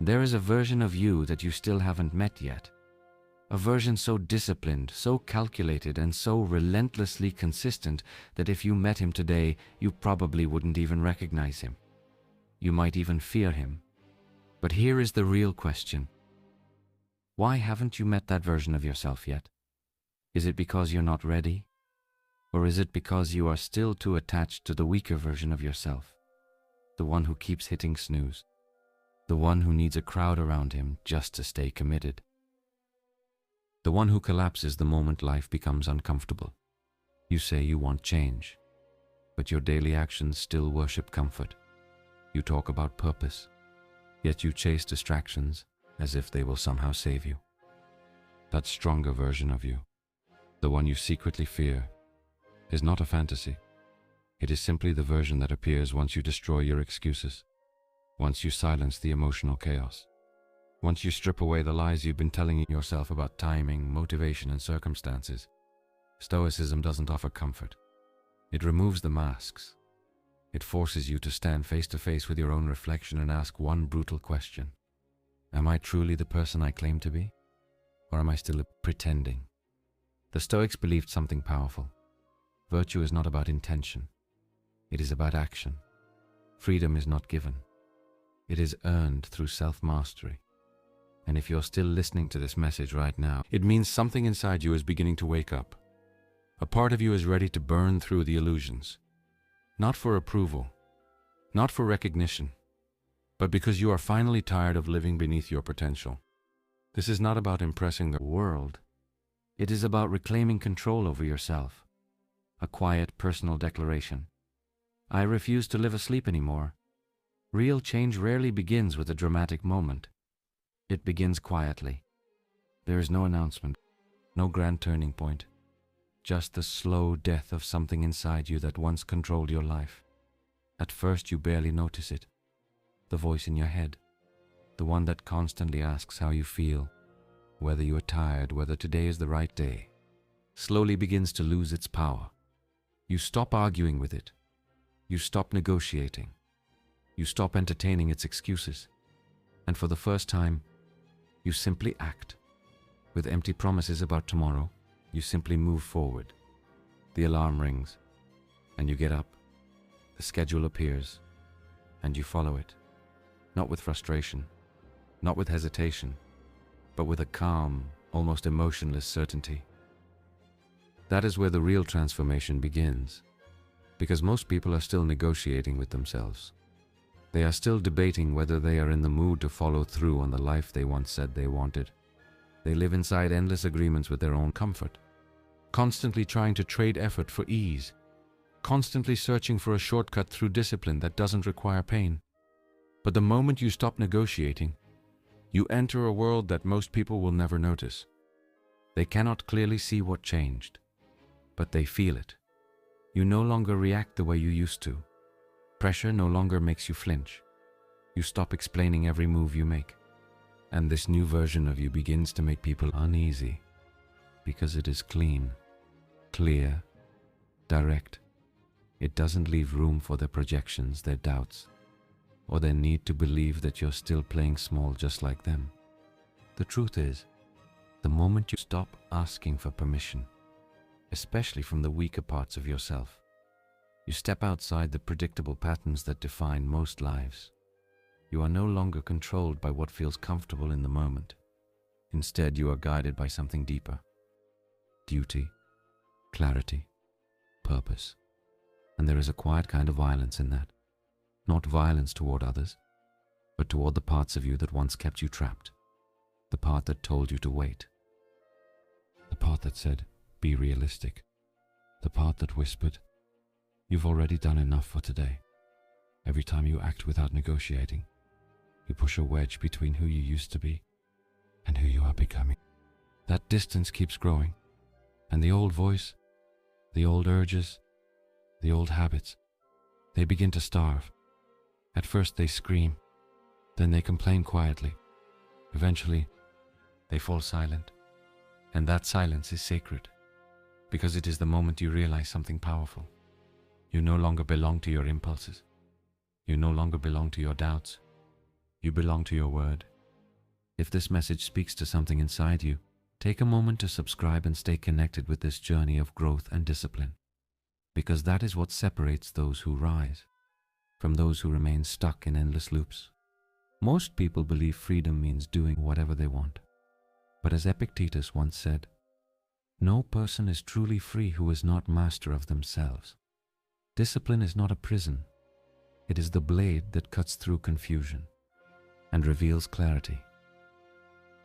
There is a version of you that you still haven't met yet. A version so disciplined, so calculated, and so relentlessly consistent that if you met him today, you probably wouldn't even recognize him. You might even fear him. But here is the real question. Why haven't you met that version of yourself yet? Is it because you're not ready? Or is it because you are still too attached to the weaker version of yourself? The one who keeps hitting snooze. The one who needs a crowd around him just to stay committed. The one who collapses the moment life becomes uncomfortable. You say you want change, but your daily actions still worship comfort. You talk about purpose, yet you chase distractions as if they will somehow save you. That stronger version of you, the one you secretly fear, is not a fantasy. It is simply the version that appears once you destroy your excuses, once you silence the emotional chaos, once you strip away the lies you've been telling yourself about timing, motivation, and circumstances. Stoicism doesn't offer comfort. It removes the masks. It forces you to stand face to face with your own reflection and ask one brutal question. Am I truly the person I claim to be? Or am I still pretending? The Stoics believed something powerful. Virtue is not about intention. It is about action. Freedom is not given. It is earned through self-mastery. And if you're still listening to this message right now, it means something inside you is beginning to wake up. A part of you is ready to burn through the illusions. Not for approval, not for recognition, but because you are finally tired of living beneath your potential. This is not about impressing the world. It is about reclaiming control over yourself. A quiet, personal declaration. I refuse to live asleep anymore. Real change rarely begins with a dramatic moment. It begins quietly. There is no announcement, no grand turning point. Just the slow death of something inside you that once controlled your life. At first you barely notice it. The voice in your head. The one that constantly asks how you feel, whether you are tired, whether today is the right day, slowly begins to lose its power. You stop arguing with it. You stop negotiating. You stop entertaining its excuses. And for the first time, you simply act. With empty promises about tomorrow, you simply move forward. The alarm rings, and you get up. The schedule appears, and you follow it. Not with frustration, not with hesitation, but with a calm, almost emotionless certainty. That is where the real transformation begins, because most people are still negotiating with themselves. They are still debating whether they are in the mood to follow through on the life they once said they wanted. They live inside endless agreements with their own comfort, constantly trying to trade effort for ease, constantly searching for a shortcut through discipline that doesn't require pain. But the moment you stop negotiating, you enter a world that most people will never notice. They cannot clearly see what changed, but they feel it. You no longer react the way you used to. Pressure no longer makes you flinch. You stop explaining every move you make. And this new version of you begins to make people uneasy because it is clean, clear, direct. It doesn't leave room for their projections, their doubts, or their need to believe that you're still playing small just like them. The truth is, the moment you stop asking for permission, especially from the weaker parts of yourself, you step outside the predictable patterns that define most lives. You are no longer controlled by what feels comfortable in the moment. Instead, you are guided by something deeper. Duty, clarity, purpose. And there is a quiet kind of violence in that. Not violence toward others, but toward the parts of you that once kept you trapped. The part that told you to wait. The part that said, be realistic. The part that whispered, you've already done enough for today. Every time you act without negotiating, you push a wedge between who you used to be and who you are becoming. That distance keeps growing, and the old voice, the old urges, the old habits, they begin to starve. At first they scream, then they complain quietly. Eventually, they fall silent, and that silence is sacred, because it is the moment you realize something powerful. You no longer belong to your impulses. You no longer belong to your doubts. You belong to your word. If this message speaks to something inside you, take a moment to subscribe and stay connected with this journey of growth and discipline, because that is what separates those who rise from those who remain stuck in endless loops. Most people believe freedom means doing whatever they want. But as Epictetus once said, no person is truly free who is not master of themselves. Discipline is not a prison. It is the blade that cuts through confusion and reveals clarity.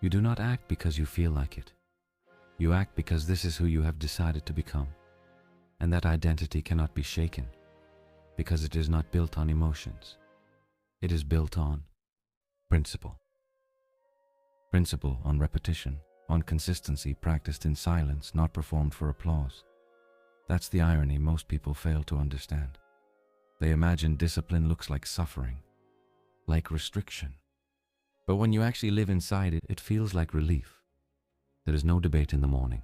You do not act because you feel like it. You act because this is who you have decided to become. And that identity cannot be shaken, because it is not built on emotions. It is built on principle. Principle on repetition, on consistency practiced in silence, not performed for applause. That's the irony most people fail to understand. They imagine discipline looks like suffering, like restriction. But when you actually live inside it, it feels like relief. There is no debate in the morning,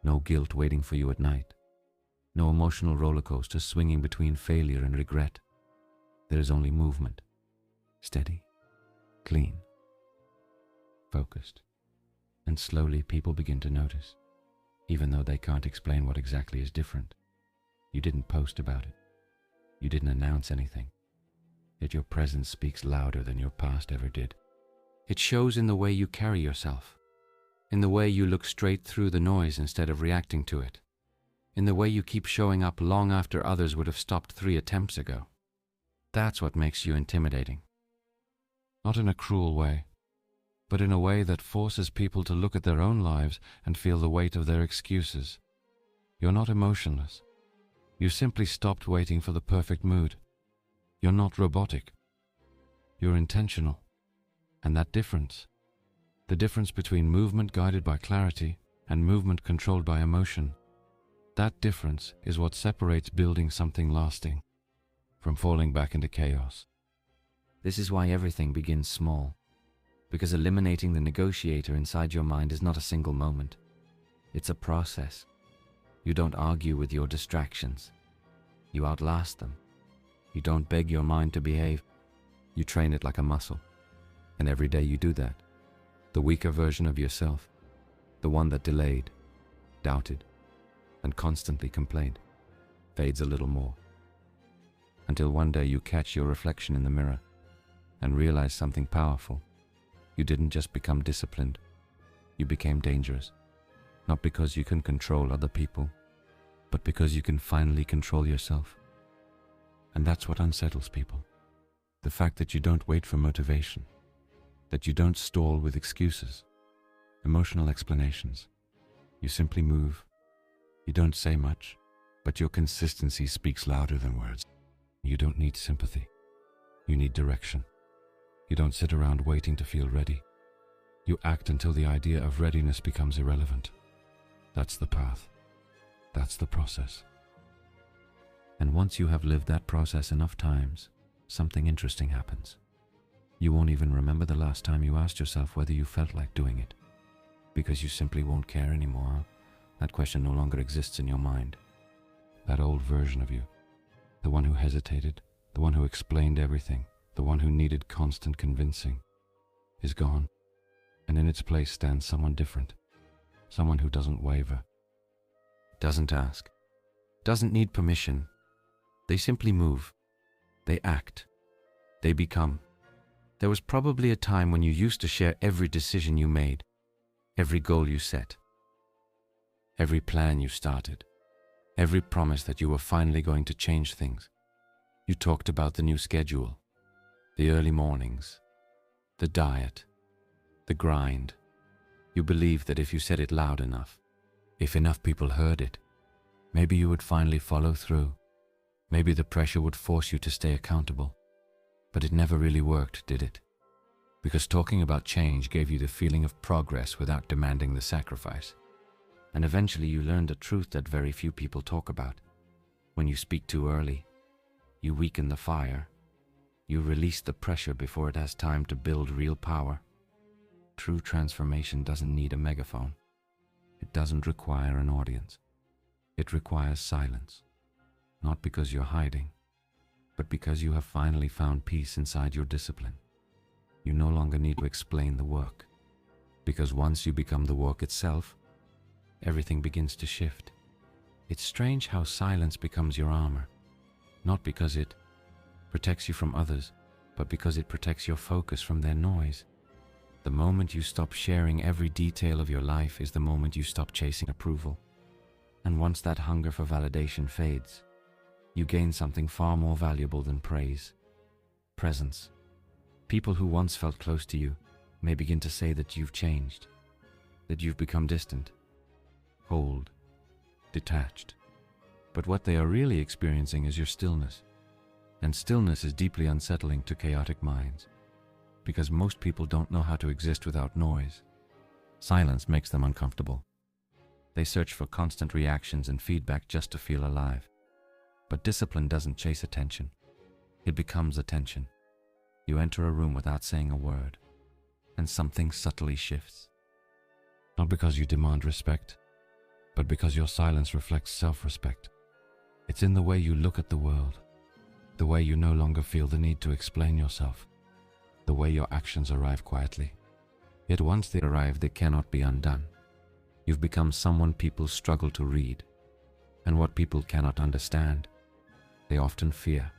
no guilt waiting for you at night, no emotional roller coaster swinging between failure and regret. There is only movement, steady, clean, focused. And slowly people begin to notice, even though they can't explain what exactly is different. You didn't post about it. You didn't announce anything. Yet your presence speaks louder than your past ever did. It shows in the way you carry yourself, in the way you look straight through the noise instead of reacting to it, in the way you keep showing up long after others would have stopped 3 attempts ago. That's what makes you intimidating. Not in a cruel way, but in a way that forces people to look at their own lives and feel the weight of their excuses. You're not emotionless. You simply stopped waiting for the perfect mood. You're not robotic. You're intentional. And that difference, the difference between movement guided by clarity and movement controlled by emotion, that difference is what separates building something lasting from falling back into chaos. This is why everything begins small, because eliminating the negotiator inside your mind is not a single moment. It's a process. You don't argue with your distractions. You outlast them. You don't beg your mind to behave. You train it like a muscle. And every day you do that, the weaker version of yourself, the one that delayed, doubted, and constantly complained, fades a little more. Until one day you catch your reflection in the mirror and realize something powerful. You didn't just become disciplined, you became dangerous. Not because you can control other people, but because you can finally control yourself. And that's what unsettles people. The fact that you don't wait for motivation, that you don't stall with excuses, emotional explanations. You simply move. You don't say much, but your consistency speaks louder than words. You don't need sympathy. You need direction. You don't sit around waiting to feel ready. You act until the idea of readiness becomes irrelevant. That's the path. That's the process. And once you have lived that process enough times, something interesting happens. You won't even remember the last time you asked yourself whether you felt like doing it, because you simply won't care anymore. That question no longer exists in your mind. That old version of you, the one who hesitated, the one who explained everything, the one who needed constant convincing, is gone. And in its place stands someone different, someone who doesn't waver, doesn't ask, doesn't need permission. They simply move. They act. They become. There was probably a time when you used to share every decision you made, every goal you set, every plan you started, every promise that you were finally going to change things. You talked about the new schedule, the early mornings, the diet, the grind. You believed that if you said it loud enough, if enough people heard it, maybe you would finally follow through. Maybe the pressure would force you to stay accountable. But it never really worked, did it? Because talking about change gave you the feeling of progress without demanding the sacrifice. And eventually you learned a truth that very few people talk about. When you speak too early, you weaken the fire. You release the pressure before it has time to build real power. True transformation doesn't need a megaphone. It doesn't require an audience. It requires silence. Not because you're hiding, but because you have finally found peace inside your discipline. You no longer need to explain the work, because once you become the work itself, everything begins to shift. It's strange how silence becomes your armor, not because it protects you from others, but because it protects your focus from their noise. The moment you stop sharing every detail of your life is the moment you stop chasing approval. And once that hunger for validation fades, you gain something far more valuable than praise: presence. People who once felt close to you may begin to say that you've changed, that you've become distant, cold, detached. But what they are really experiencing is your stillness. And stillness is deeply unsettling to chaotic minds, because most people don't know how to exist without noise. Silence makes them uncomfortable. They search for constant reactions and feedback just to feel alive. But discipline doesn't chase attention. It becomes attention. You enter a room without saying a word, and something subtly shifts. Not because you demand respect, but because your silence reflects self-respect. It's in the way you look at the world, the way you no longer feel the need to explain yourself, the way your actions arrive quietly. Yet once they arrive, they cannot be undone. You've become someone people struggle to read, and what people cannot understand, they often fear.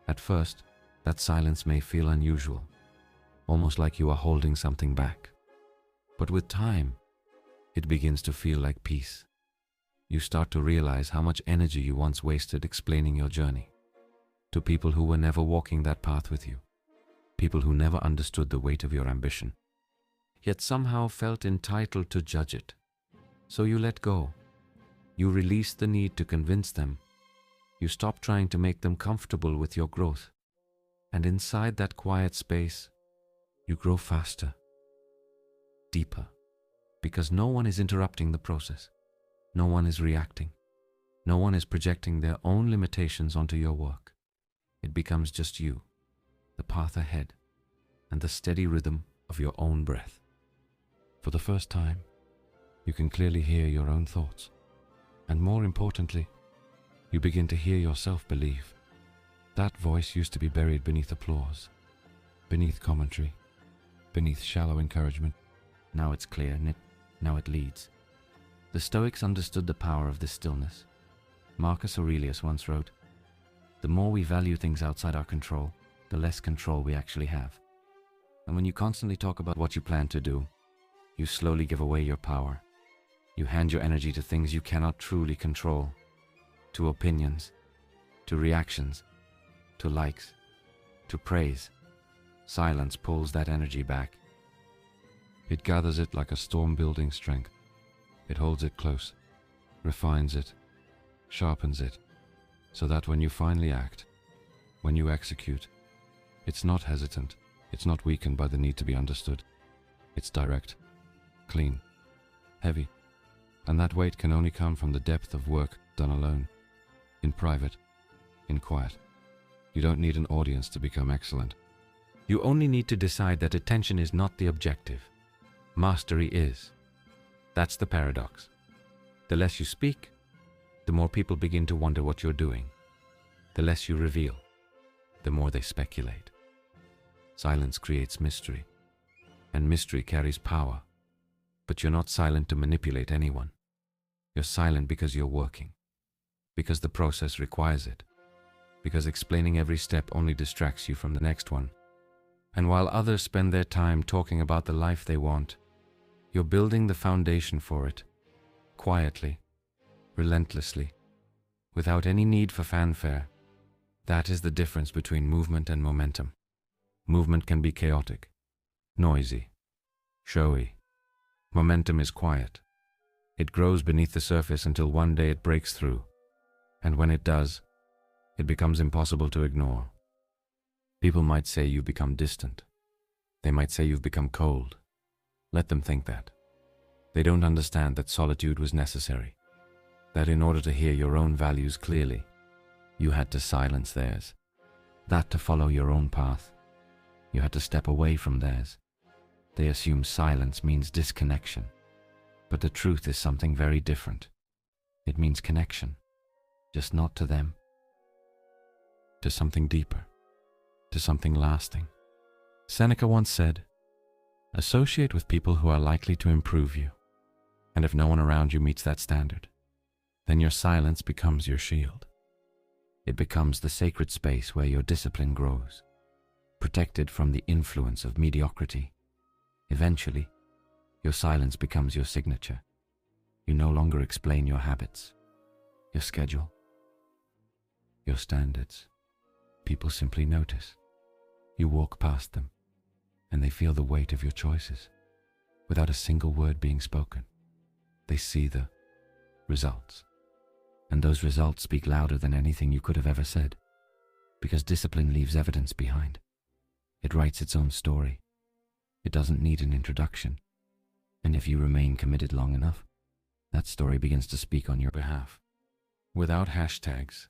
At first, that silence may feel unusual, almost like you are holding something back. But with time, it begins to feel like peace. You start to realize how much energy you once wasted explaining your journey to people who were never walking that path with you, people who never understood the weight of your ambition, yet somehow felt entitled to judge it. So you let go. You release the need to convince them. You stop trying to make them comfortable with your growth. And inside that quiet space, you grow faster, deeper, because no one is interrupting the process. No one is reacting. No one is projecting their own limitations onto your work. It becomes just you, the path ahead, and the steady rhythm of your own breath. For the first time, you can clearly hear your own thoughts. And more importantly, you begin to hear yourself believe. That voice used to be buried beneath applause, beneath commentary, beneath shallow encouragement. Now it's clear, now it leads. The Stoics understood the power of this stillness. Marcus Aurelius once wrote, "The more we value things outside our control, the less control we actually have." And when you constantly talk about what you plan to do, you slowly give away your power. You hand your energy to things you cannot truly control, to opinions, to reactions, to likes, to praise. Silence pulls that energy back. It gathers it like a storm-building strength. It holds it close, refines it, sharpens it, so that when you finally act, when you execute, it's not hesitant, it's not weakened by the need to be understood. It's direct, clean, heavy, and that weight can only come from the depth of work done alone, in private, in quiet. You don't need an audience to become excellent. You only need to decide that attention is not the objective. Mastery is. That's the paradox. The less you speak, the more people begin to wonder what you're doing. The less you reveal, the more they speculate. Silence creates mystery, and mystery carries power. But you're not silent to manipulate anyone. You're silent because you're working, because the process requires it, because explaining every step only distracts you from the next one. And while others spend their time talking about the life they want, you're building the foundation for it, quietly, relentlessly, without any need for fanfare. That is the difference between movement and momentum. Movement can be chaotic, noisy, showy. Momentum is quiet. It grows beneath the surface until one day it breaks through. And when it does, it becomes impossible to ignore. People might say you've become distant. They might say you've become cold. Let them think that. They don't understand that solitude was necessary. That in order to hear your own values clearly, you had to silence theirs. That to follow your own path, you had to step away from theirs. They assume silence means disconnection. But the truth is something very different. It means connection, just not to them. To something deeper, to something lasting. Seneca once said, "Associate with people who are likely to improve you, and if no one around you meets that standard, then your silence becomes your shield." It becomes the sacred space where your discipline grows, protected from the influence of mediocrity. Eventually, your silence becomes your signature. You no longer explain your habits, your schedule, your standards. People simply notice. You walk past them, and they feel the weight of your choices, without a single word being spoken. They see the results, and those results speak louder than anything you could have ever said, because discipline leaves evidence behind. It writes its own story. It doesn't need an introduction, and if you remain committed long enough, that story begins to speak on your behalf. Without hashtags,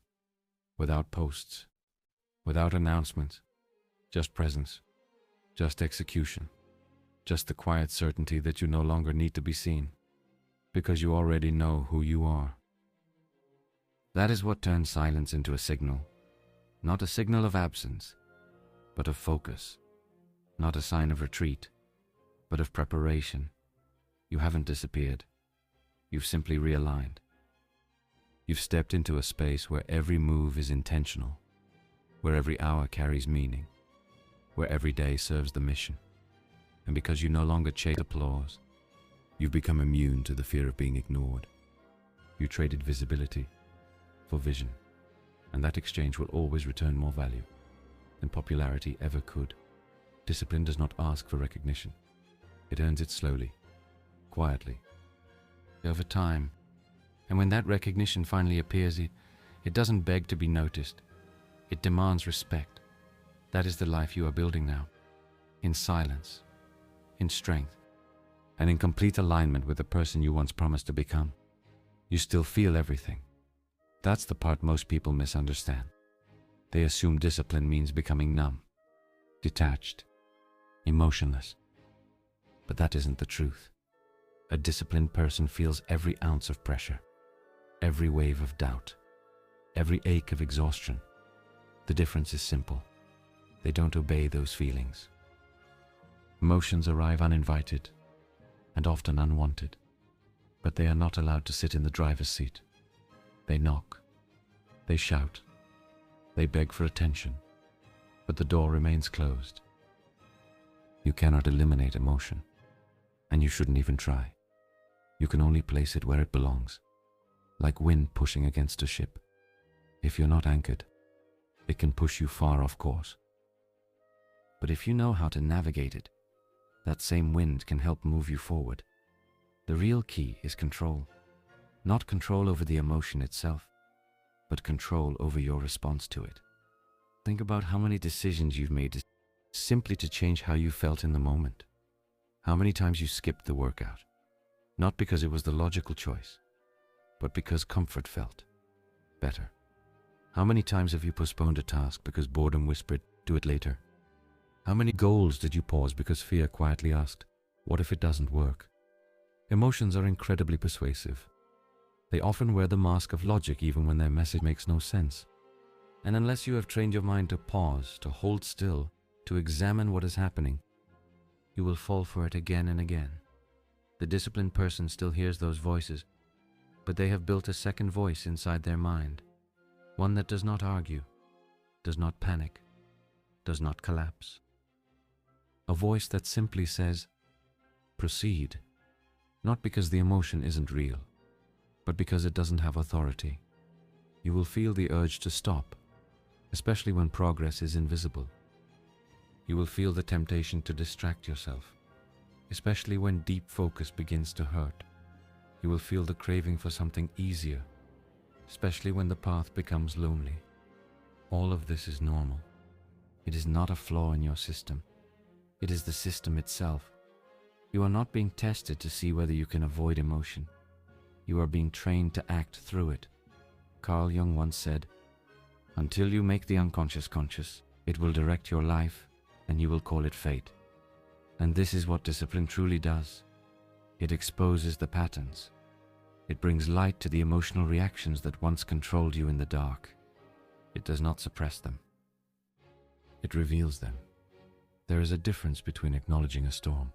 without posts, without announcements, just presence, just execution, just the quiet certainty that you no longer need to be seen, because you already know who you are. That is what turns silence into a signal, not a signal of absence, but of focus, not a sign of retreat, but of preparation. You haven't disappeared. You've simply realigned. You've stepped into a space where every move is intentional, where every hour carries meaning, where every day serves the mission. And because you no longer chase applause, you've become immune to the fear of being ignored. You traded visibility for vision, and that exchange will always return more value than popularity ever could. Discipline does not ask for recognition. It earns it slowly, quietly, over time. And when that recognition finally appears, it doesn't beg to be noticed. It demands respect. That is the life you are building now, in silence, in strength, and in complete alignment with the person you once promised to become. You still feel everything. That's the part most people misunderstand. They assume discipline means becoming numb, detached, emotionless. But that isn't the truth. A disciplined person feels every ounce of pressure, every wave of doubt, every ache of exhaustion. The difference is simple. They don't obey those feelings. Emotions arrive uninvited and often unwanted, but they are not allowed to sit in the driver's seat. They knock, they shout, they beg for attention, but the door remains closed. You cannot eliminate emotion, and you shouldn't even try. You can only place it where it belongs, like wind pushing against a ship. If you're not anchored, it can push you far off course. But if you know how to navigate it, that same wind can help move you forward. The real key is control. Not control over the emotion itself, but control over your response to it. Think about how many decisions you've made simply to change how you felt in the moment. How many times you skipped the workout, not because it was the logical choice, but because comfort felt better. How many times have you postponed a task because boredom whispered, "Do it later"? How many goals did you pause because fear quietly asked, "What if it doesn't work?" Emotions are incredibly persuasive. They often wear the mask of logic even when their message makes no sense. And unless you have trained your mind to pause, to hold still, to examine what is happening, you will fall for it again and again. The disciplined person still hears those voices, but they have built a second voice inside their mind, one that does not argue, does not panic, does not collapse. A voice that simply says, "Proceed," not because the emotion isn't real, but because it doesn't have authority. You will feel the urge to stop, especially when progress is invisible. You will feel the temptation to distract yourself, especially when deep focus begins to hurt. You will feel the craving for something easier, especially when the path becomes lonely. All of this is normal. It is not a flaw in your system. It is the system itself. You are not being tested to see whether you can avoid emotion. You are being trained to act through it. Carl Jung once said, "Until you make the unconscious conscious, it will direct your life and you will call it fate." And this is what discipline truly does. It exposes the patterns. It brings light to the emotional reactions that once controlled you in the dark. It does not suppress them. It reveals them. There is a difference between acknowledging a storm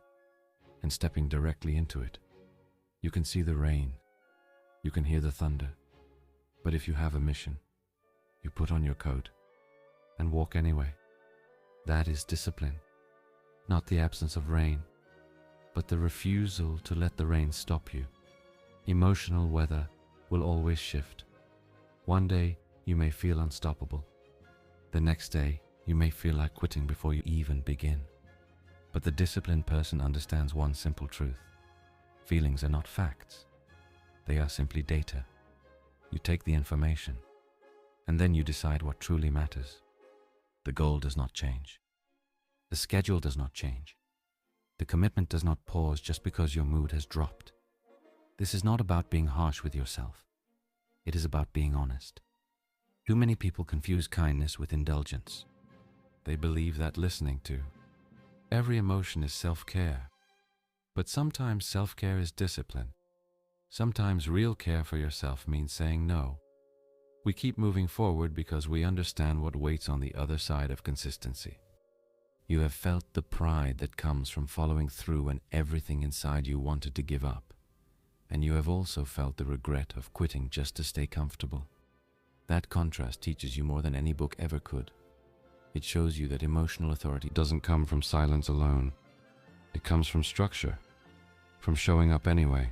and stepping directly into it. You can see the rain, you can hear the thunder, but if you have a mission, you put on your coat and walk anyway. That is discipline, not the absence of rain, but the refusal to let the rain stop you. Emotional weather will always shift. One day you may feel unstoppable. The next day you may feel like quitting before you even begin. But the disciplined person understands one simple truth. Feelings are not facts. They are simply data. You take the information, and then you decide what truly matters. The goal does not change. The schedule does not change. The commitment does not pause just because your mood has dropped. This is not about being harsh with yourself. It is about being honest. Too many people confuse kindness with indulgence. They believe that listening to every emotion is self-care. But sometimes self-care is discipline. Sometimes real care for yourself means saying no. We keep moving forward because we understand what waits on the other side of consistency. You have felt the pride that comes from following through when everything inside you wanted to give up. And you have also felt the regret of quitting just to stay comfortable. That contrast teaches you more than any book ever could. It shows you that emotional authority doesn't come from silence alone. It comes from structure, from showing up anyway,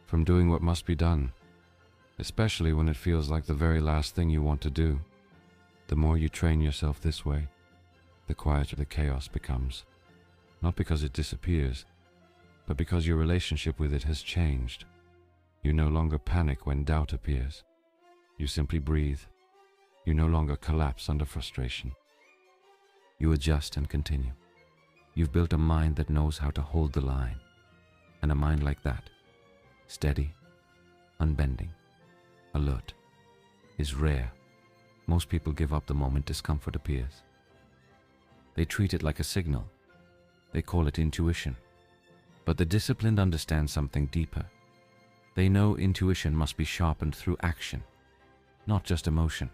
from doing what must be done, especially when it feels like the very last thing you want to do. The more you train yourself this way, the quieter the chaos becomes. Not because it disappears, but because your relationship with it has changed. You no longer panic when doubt appears. You simply breathe. You no longer collapse under frustration. You adjust and continue. You've built a mind that knows how to hold the line. And a mind like that, steady, unbending, alert, is rare. Most people give up the moment discomfort appears. They treat it like a signal. They call it intuition. But the disciplined understand something deeper. They know intuition must be sharpened through action, not just emotion.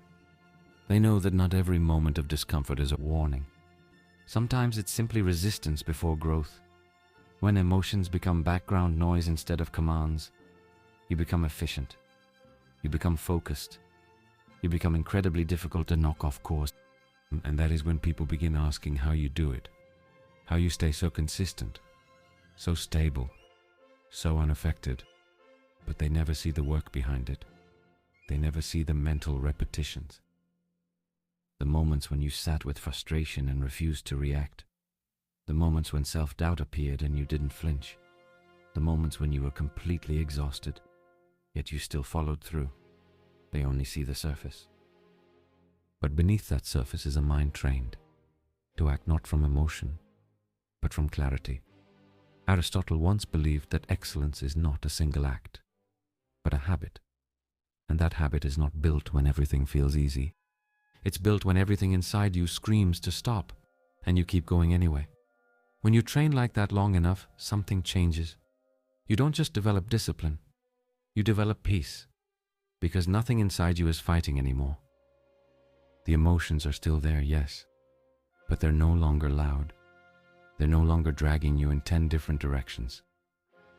They know that not every moment of discomfort is a warning. Sometimes it's simply resistance before growth. When emotions become background noise instead of commands, you become efficient. You become focused. You become incredibly difficult to knock off course. And that is when people begin asking how you do it, how you stay so consistent, so stable, so unaffected. But they never see the work behind it. They never see the mental repetitions. The moments when you sat with frustration and refused to react. The moments when self-doubt appeared and you didn't flinch. The moments when you were completely exhausted, yet you still followed through. They only see the surface. But beneath that surface is a mind trained to act not from emotion, but from clarity. Aristotle once believed that excellence is not a single act, but a habit. And that habit is not built when everything feels easy. It's built when everything inside you screams to stop, and you keep going anyway. When you train like that long enough, something changes. You don't just develop discipline, you develop peace, because nothing inside you is fighting anymore. The emotions are still there, yes, but they're no longer loud. They're no longer dragging you in 10 different directions.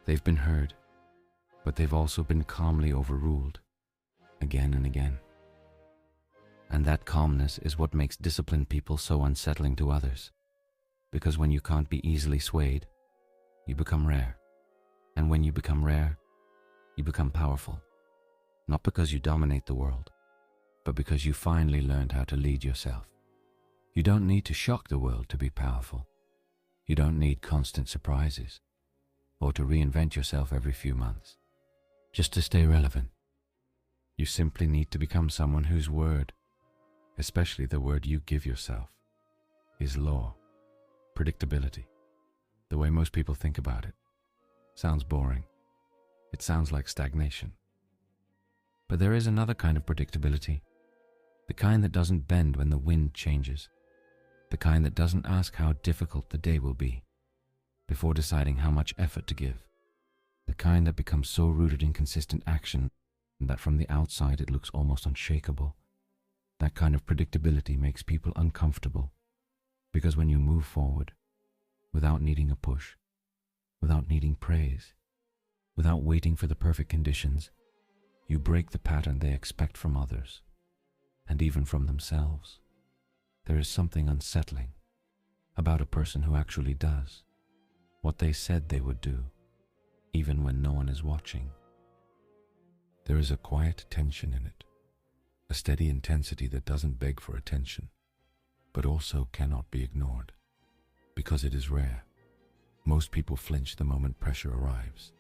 They've been heard, but they've also been calmly overruled, again and again. And that calmness is what makes disciplined people so unsettling to others. Because when you can't be easily swayed, you become rare. And when you become rare, you become powerful. Not because you dominate the world, but because you finally learned how to lead yourself. You don't need to shock the world to be powerful. You don't need constant surprises, or to reinvent yourself every few months, just to stay relevant. You simply need to become someone whose word, especially the word you give yourself, is law, predictability. The way most people think about it sounds boring. It sounds like stagnation. But there is another kind of predictability, the kind that doesn't bend when the wind changes, the kind that doesn't ask how difficult the day will be before deciding how much effort to give, the kind that becomes so rooted in consistent action that from the outside it looks almost unshakable. That kind of predictability makes people uncomfortable Because when you move forward, without needing a push, without needing praise, without waiting for the perfect conditions, you break the pattern they expect from others, and even from themselves. There is something unsettling about a person who actually does what they said they would do, even when no one is watching. There is a quiet tension in it, a steady intensity that doesn't beg for attention, but also cannot be ignored, because it is rare. Most people flinch the moment pressure arrives.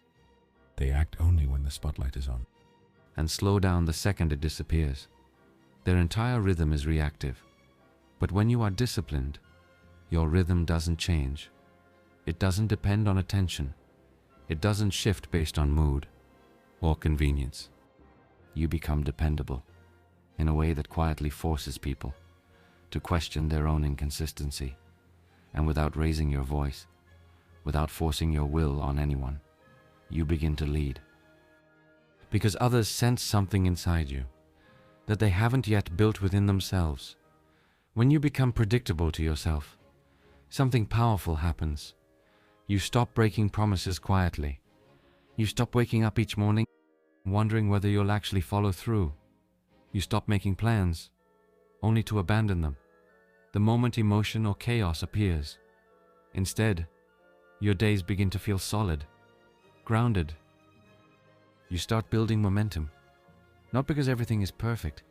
They act only when the spotlight is on, and slow down the second it disappears. Their entire rhythm is reactive. But when you are disciplined, your rhythm doesn't change. It doesn't depend on attention. It doesn't shift based on mood or convenience. You become dependable in a way that quietly forces people to question their own inconsistency, and without raising your voice, without forcing your will on anyone, you begin to lead. Because others sense something inside you that they haven't yet built within themselves. When you become predictable to yourself, something powerful happens. You stop breaking promises quietly. You stop waking up each morning wondering whether you'll actually follow through. You stop making plans, only to abandon them the moment emotion or chaos appears. Instead, your days begin to feel solid, grounded. You start building momentum, not because everything is perfect,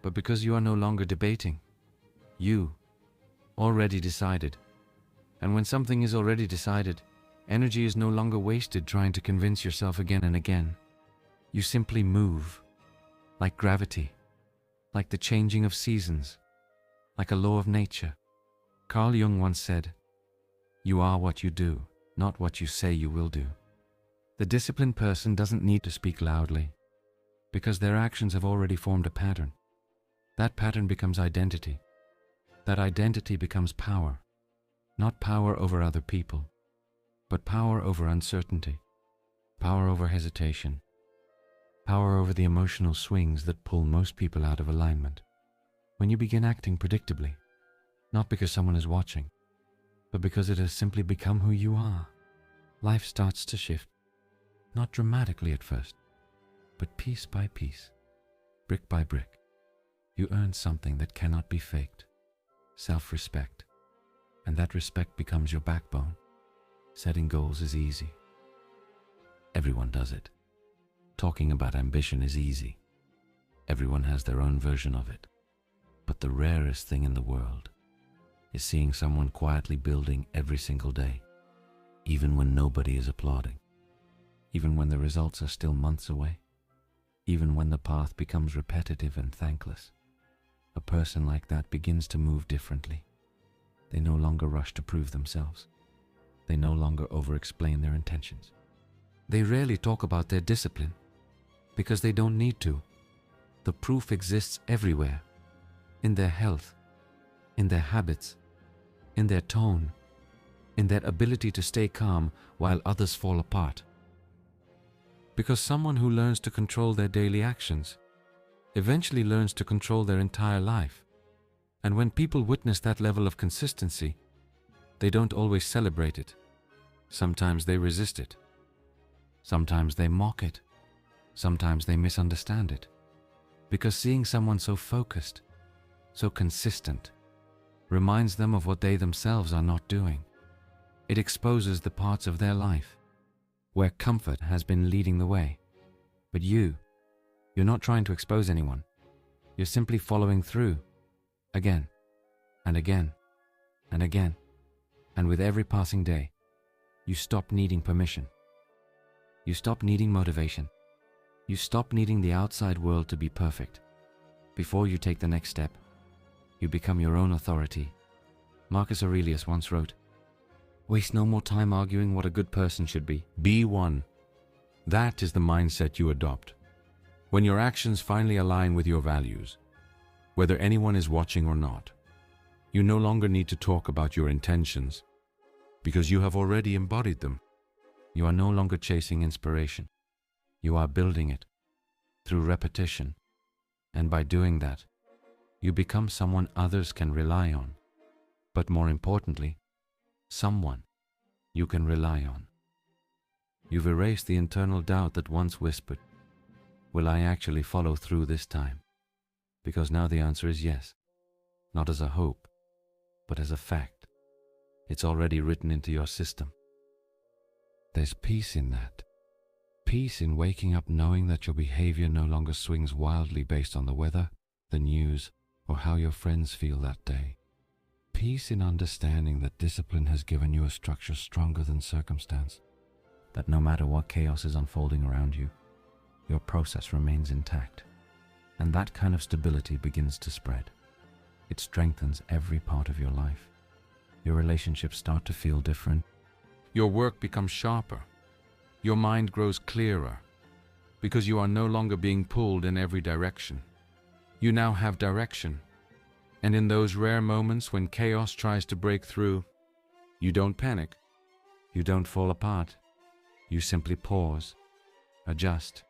but because you are no longer debating. You already decided. And when something is already decided, energy is no longer wasted trying to convince yourself again and again. You simply move, like gravity, like the changing of seasons, like a law of nature. Carl Jung once said, "You are what you do, not what you say you will do." The disciplined person doesn't need to speak loudly, because their actions have already formed a pattern. That pattern becomes identity. That identity becomes power. Not power over other people, but power over uncertainty, power over hesitation, power over the emotional swings that pull most people out of alignment. When you begin acting predictably, not because someone is watching, but because it has simply become who you are, life starts to shift, not dramatically at first, but piece by piece, brick by brick. You earn something that cannot be faked, self-respect, and that respect becomes your backbone. Setting goals is easy. Everyone does it. Talking about ambition is easy. Everyone has their own version of it. But the rarest thing in the world is seeing someone quietly building every single day, even when nobody is applauding, even when the results are still months away, even when the path becomes repetitive and thankless. A person like that begins to move differently. They no longer rush to prove themselves. They no longer over-explain their intentions. They rarely talk about their discipline, because they don't need to. The proof exists everywhere, in their health, in their habits, in their tone, in their ability to stay calm while others fall apart. Because someone who learns to control their daily actions eventually learns to control their entire life. And when people witness that level of consistency, they don't always celebrate it. Sometimes they resist it. Sometimes they mock it. Sometimes they misunderstand it. Because seeing someone so focused, so consistent, reminds them of what they themselves are not doing. It exposes the parts of their life where comfort has been leading the way. But you're not trying to expose anyone. You're simply following through, again and again and again. And with every passing day, you stop needing permission. You stop needing motivation. You stop needing the outside world to be perfect. Before you take the next step, you become your own authority. Marcus Aurelius once wrote, "Waste no more time arguing what a good person should be. Be one." That is the mindset you adopt. When your actions finally align with your values, whether anyone is watching or not, you no longer need to talk about your intentions, because you have already embodied them. You are no longer chasing inspiration. You are building it through repetition. And by doing that, you become someone others can rely on. but more importantly, someone you can rely on. You've erased the internal doubt that once whispered, "Will I actually follow through this time?" Because now the answer is yes, not as a hope, but as a fact. It's already written into your system. There's peace in that. Peace in waking up knowing that your behavior no longer swings wildly based on the weather, the news, or how your friends feel that day. Peace in understanding that discipline has given you a structure stronger than circumstance, that no matter what chaos is unfolding around you, your process remains intact. And that kind of stability begins to spread. It strengthens every part of your life. Your relationships start to feel different. Your work becomes sharper. Your mind grows clearer, because you are no longer being pulled in every direction. You now have direction. And in those rare moments when chaos tries to break through, you don't panic. You don't fall apart. You simply pause, adjust,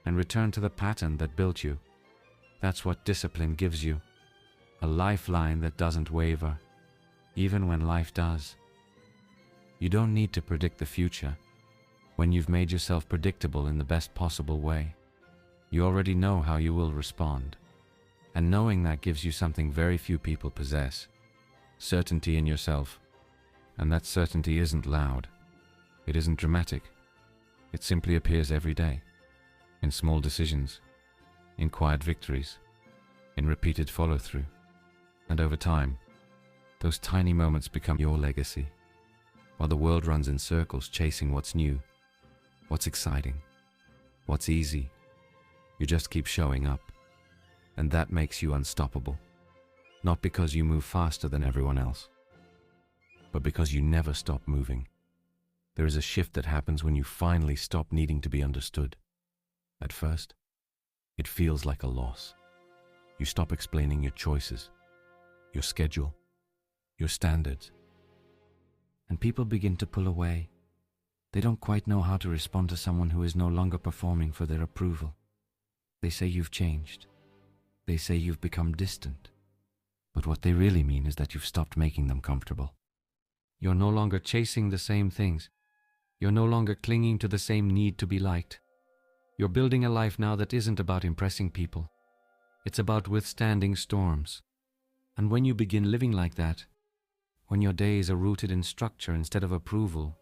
and return to the pattern that built you. That's what discipline gives you. A lifeline that doesn't waver, even when life does. You don't need to predict the future when you've made yourself predictable in the best possible way. You already know how you will respond. And knowing that gives you something very few people possess: certainty in yourself. And that certainty isn't loud. It isn't dramatic. It simply appears every day, in small decisions, in quiet victories, in repeated follow-through. And over time, those tiny moments become your legacy, while the world runs in circles chasing what's new, what's exciting, what's easy. You just keep showing up, and that makes you unstoppable. Not because you move faster than everyone else, but because you never stop moving. There is a shift that happens when you finally stop needing to be understood. At first, it feels like a loss. You stop explaining your choices, your schedule, your standards. And people begin to pull away. They don't quite know how to respond to someone who is no longer performing for their approval. They say you've changed. They say you've become distant. But what they really mean is that you've stopped making them comfortable. You're no longer chasing the same things. You're no longer clinging to the same need to be liked. You're building a life now that isn't about impressing people. It's about withstanding storms. And when you begin living like that, when your days are rooted in structure instead of approval,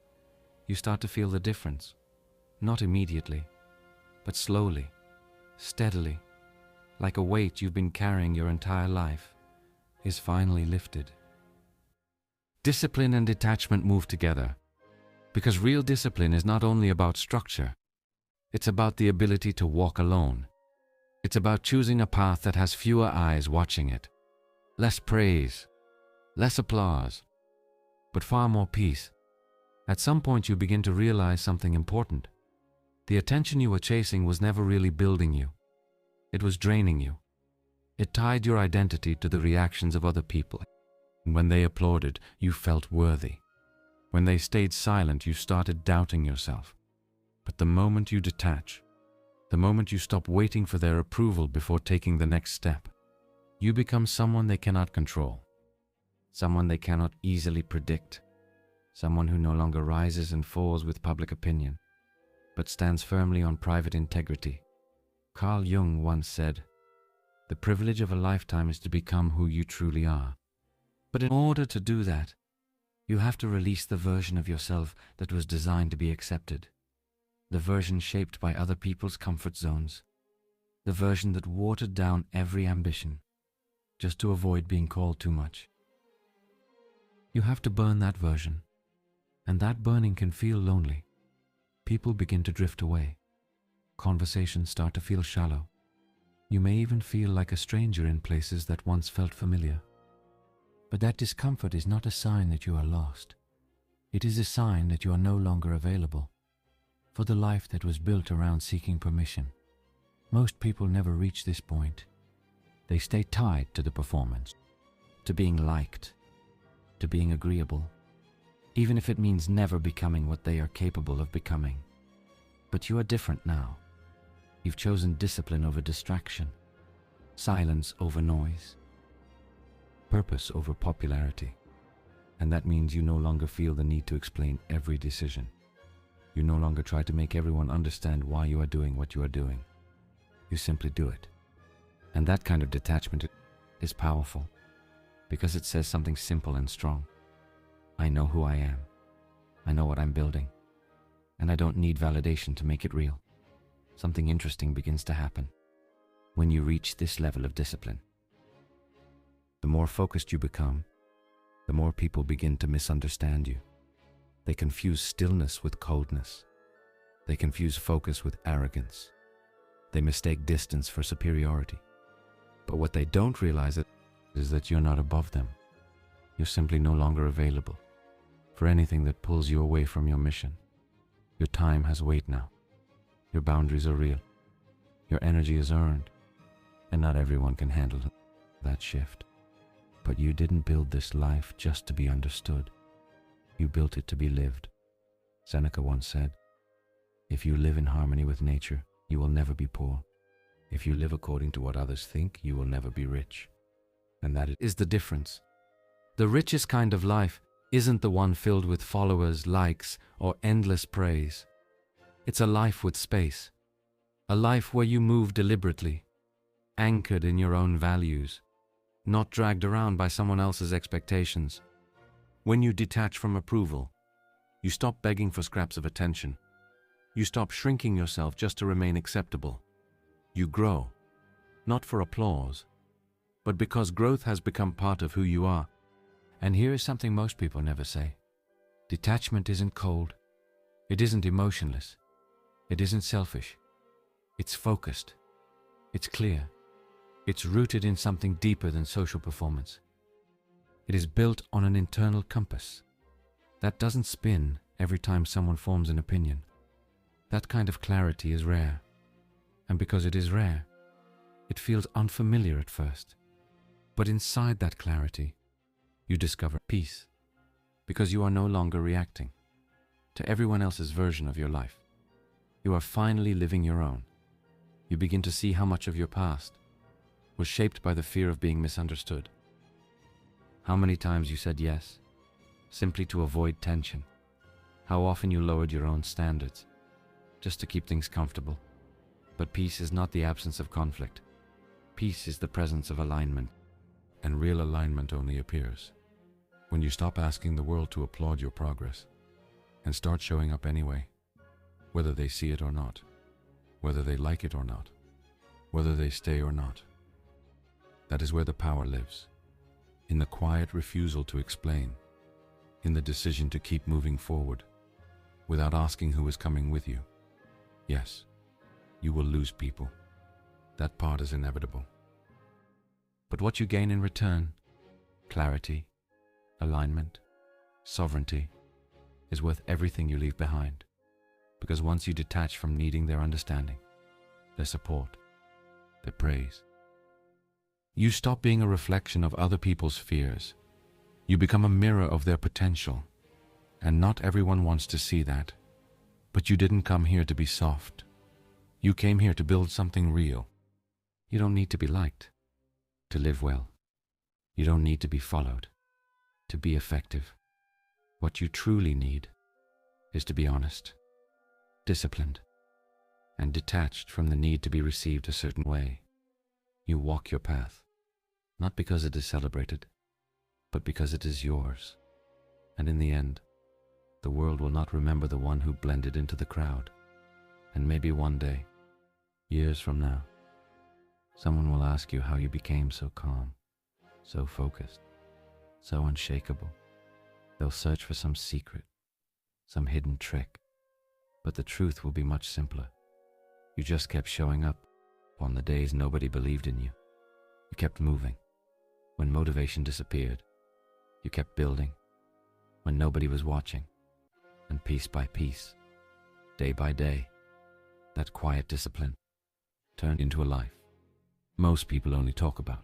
you start to feel the difference. Not immediately, but slowly, steadily, like a weight you've been carrying your entire life, is finally lifted. Discipline and detachment move together, because real discipline is not only about structure, it's about the ability to walk alone. It's about choosing a path that has fewer eyes watching it, less praise, less applause, but far more peace. At some point you begin to realize something important. The attention you were chasing was never really building you. It was draining you. It tied your identity to the reactions of other people. And when they applauded, you felt worthy. When they stayed silent, you started doubting yourself. But the moment you detach, the moment you stop waiting for their approval before taking the next step, you become someone they cannot control, someone they cannot easily predict, someone who no longer rises and falls with public opinion, but stands firmly on private integrity. Carl Jung once said, "The privilege of a lifetime is to become who you truly are." But in order to do that, you have to release the version of yourself that was designed to be accepted, the version shaped by other people's comfort zones, the version that watered down every ambition, just to avoid being called too much. You have to burn that version, and that burning can feel lonely. People begin to drift away. Conversations start to feel shallow. You may even feel like a stranger in places that once felt familiar. But that discomfort is not a sign that you are lost. It is a sign that you are no longer available for the life that was built around seeking permission. Most people never reach this point. They stay tied to the performance, to being liked, to being agreeable, even if it means never becoming what they are capable of becoming. But you are different now. You've chosen discipline over distraction, silence over noise, purpose over popularity. And that means you no longer feel the need to explain every decision. You no longer try to make everyone understand why you are doing what you are doing. You simply do it. And that kind of detachment is powerful because it says something simple and strong. I know who I am. I know what I'm building. And I don't need validation to make it real. Something interesting begins to happen when you reach this level of discipline. The more focused you become, the more people begin to misunderstand you. They confuse stillness with coldness. They confuse focus with arrogance. They mistake distance for superiority. But what they don't realize is that you're not above them. You're simply no longer available for anything that pulls you away from your mission. Your time has weight now. Your boundaries are real. Your energy is earned. And not everyone can handle that shift. But you didn't build this life just to be understood. You built it to be lived. Seneca once said, "If you live in harmony with nature, you will never be poor. If you live according to what others think, you will never be rich." And that is the difference. The richest kind of life isn't the one filled with followers, likes, or endless praise. It's a life with space. A life where you move deliberately, anchored in your own values, not dragged around by someone else's expectations. When you detach from approval, you stop begging for scraps of attention. You stop shrinking yourself just to remain acceptable. You grow, not for applause, but because growth has become part of who you are. And here is something most people never say. Detachment isn't cold. It isn't emotionless. It isn't selfish. It's focused. It's clear. It's rooted in something deeper than social performance. It is built on an internal compass that doesn't spin every time someone forms an opinion. That kind of clarity is rare. And because it is rare, it feels unfamiliar at first. But inside that clarity, you discover peace, because you are no longer reacting to everyone else's version of your life. You are finally living your own. You begin to see how much of your past was shaped by the fear of being misunderstood. How many times you said yes, simply to avoid tension. How often you lowered your own standards, just to keep things comfortable. But peace is not the absence of conflict. Peace is the presence of alignment. And real alignment only appears when you stop asking the world to applaud your progress and start showing up anyway, whether they see it or not, whether they like it or not, whether they stay or not. That is where the power lives, in the quiet refusal to explain, in the decision to keep moving forward without asking who is coming with you. Yes, you will lose people. That part is inevitable. But what you gain in return, clarity, alignment, sovereignty, is worth everything you leave behind. Because once you detach from needing their understanding, their support, their praise, you stop being a reflection of other people's fears. You become a mirror of their potential. And not everyone wants to see that. But you didn't come here to be soft. You came here to build something real. You don't need to be liked to live well. You don't need to be followed to be effective. What you truly need is to be honest, disciplined, and detached from the need to be received a certain way. You walk your path, not because it is celebrated, but because it is yours. And in the end, the world will not remember the one who blended into the crowd. And maybe one day, years from now, someone will ask you how you became so calm, so focused, so unshakable. They'll search for some secret, some hidden trick. But the truth will be much simpler. You just kept showing up on the days nobody believed in you. You kept moving when motivation disappeared. You kept building when nobody was watching. And piece by piece, day by day, that quiet discipline turned into a life most people only talk about.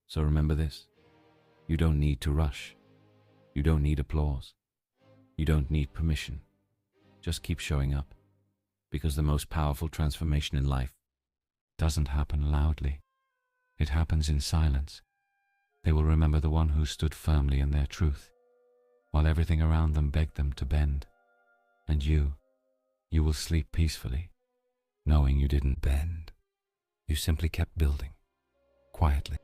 So remember this: you don't need to rush. You don't need applause. You don't need permission. Just keep showing up, because the most powerful transformation in life doesn't happen loudly. It happens in silence. They will remember the one who stood firmly in their truth, while everything around them begged them to bend. And you will sleep peacefully, knowing you didn't bend. You simply kept building, quietly.